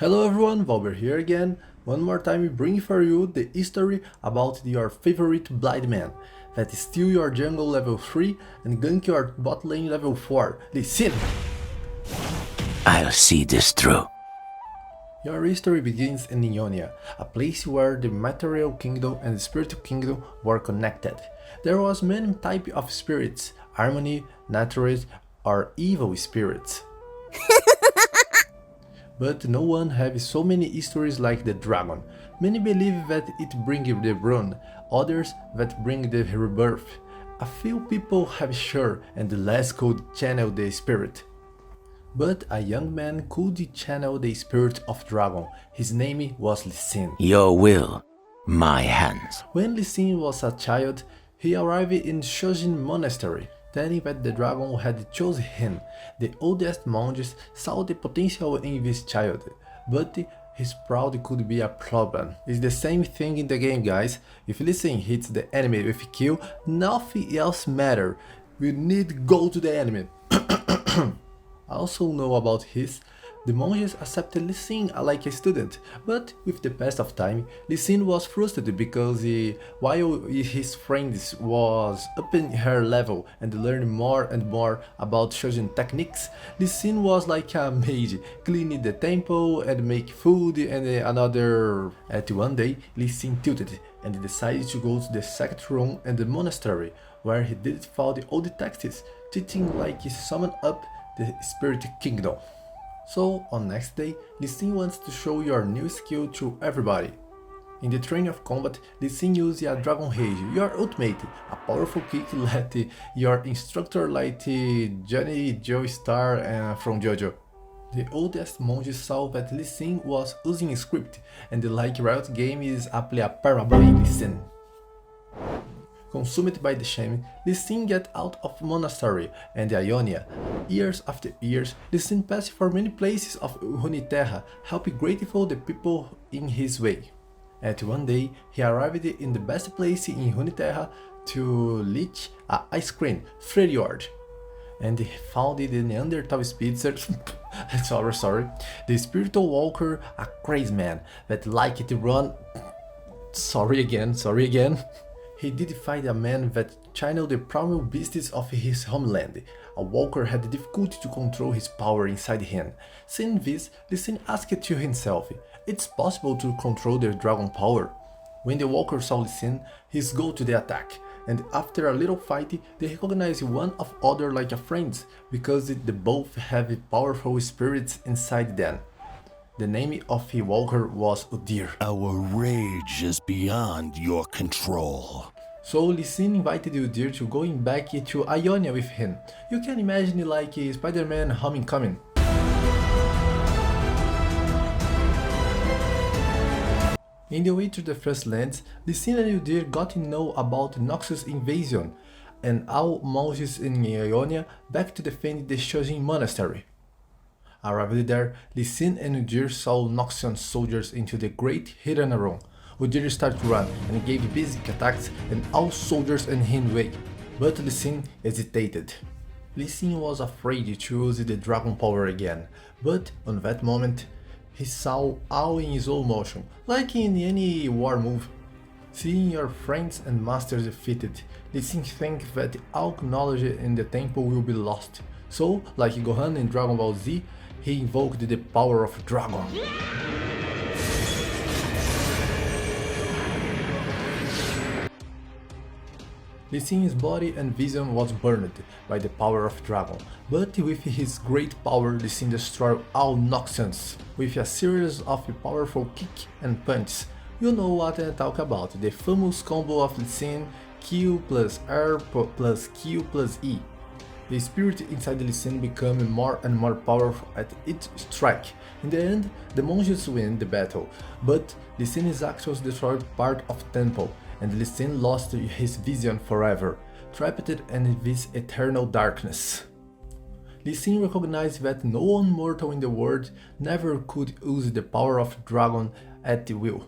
Hello everyone, Valber here again. One more time we bring for you the history about your favorite blind man that steal your jungle level 3 and gank your bot lane level 4, leesin. I'll see this through. Your history begins in Ionia, a place where the material kingdom and the spiritual kingdom were connected. There was many types of spirits, harmony, naturist, or evil spirits. But no one has so many histories like the dragon. Many believe that it brings the rune, others that bring the rebirth. A few people have sure and the last could channel the spirit. But a young man could channel the spirit of dragon. His name was leesin. Your will, my hands. When leesin was a child, he arrived in Shojin Monastery, telling that the dragon had chosen him. The oldest monges saw the potential in this child, but his pride could be a problem. It's the same thing in the game, guys. If leesin hits the enemy with kill, nothing else matters. We need go to the enemy. I also know about the monges accepted leesin like a student, but with the pass of time, leesin was frustrated because while his friends was upping her level and learning more and more about Shojin techniques, leesin was like a mage, cleaning the temple and make food and another. At one day, leesin tilted and decided to go to the second room and the monastery, where he did find all the texts, teaching like he summoned up the spirit kingdom. So on next day, leesin wants to show your new skill to everybody. In the training of combat, leesin uses a Dragon Rage, your ultimate, a powerful kick that your instructor like Johnny Joestar from JoJo. The oldest monge saw that leesin was using script, and like Riot game is apply a parabolic leesin. Consumed by the shame, leesin get out of monastery and Ionia. Years after years, leesin passed for many places of Runeterra, helping grateful the people in his way. At one day, he arrived in the best place in Runeterra to leech a ice cream, Freljord, and he found the Neanderthal speedster, sorry, the spiritual walker, a crazy man that liked to run. Sorry again. He did find a man that channeled the primal beasts of his homeland. A walker had difficulty to control his power inside him. Seeing this, leesin asked to himself, it's possible to control the dragon power? When the walker saw leesin, he go to the attack, and after a little fight, they recognized one of other like a friends, because they both have powerful spirits inside them. The name of the walker was Udyr. Our rage is beyond your control. So leesin invited Udyr to going back to Ionia with him. You can imagine like Spider-Man Homecoming. In the way to the First Lands, leesin and Udyr got to know about Noxus invasion and all monges in Ionia back to defend the Shojin Monastery. Arrived there, leesin and Udyr saw Noxian soldiers into the great hidden room. Udyr started to run and gave basic attacks and all soldiers in his way, but leesin hesitated. Leesin was afraid to use the dragon power again, but on that moment, he saw all in slow motion, like in any war move. Seeing your friends and masters defeated, leesin thinks that all knowledge in the temple will be lost. So, like Gohan in Dragon Ball Z, he invoked the power of dragon. Leesin's body and vision was burned by the power of dragon, but with his great power, leesin destroyed all Noxians with a series of powerful kick and punches. You know what I talk about, the famous combo of leesin, Q plus R plus Q plus E. The spirit inside the leesin became more and more powerful at each strike. In the end, the monges win the battle, but leesin's actions destroyed part of the temple, and leesin lost his vision forever, trapped in this eternal darkness. Leesin recognized that no one mortal in the world never could use the power of dragon at will.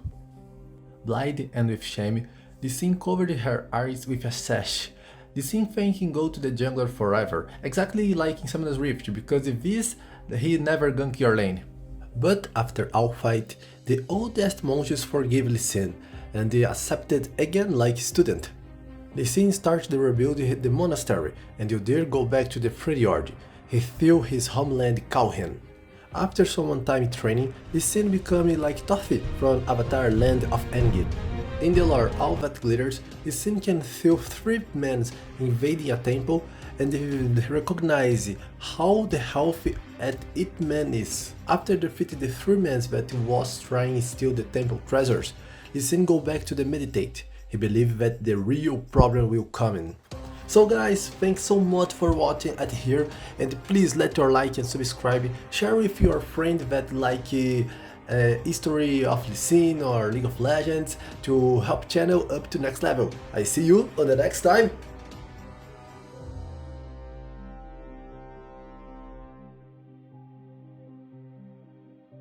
Blind and with shame, leesin covered her eyes with a sash. Leesin thinking go to the jungler forever, exactly like in Summoner's Rift, because if this, he never gank your lane. But after all fight, the oldest monges forgave leesin, and they accepted again like student. Leesin starts to rebuild the monastery, and udyr go back to the fjord. He feel his homeland call him. After some time training, leesin become like Tothi from Avatar Land of Engin. In the lore All That Glitters, leesin can feel 3 men invading a temple and recognize how the healthy at each man is. After defeating the 3 men that was trying to steal the temple treasures, leesin go back to the meditate. He believes that the real problem will come in. So guys, thanks so much for watching at here, and please let your like and subscribe, share with your friend that like history of leesin or League of Legends to help channel up to next level. I see you on the next time.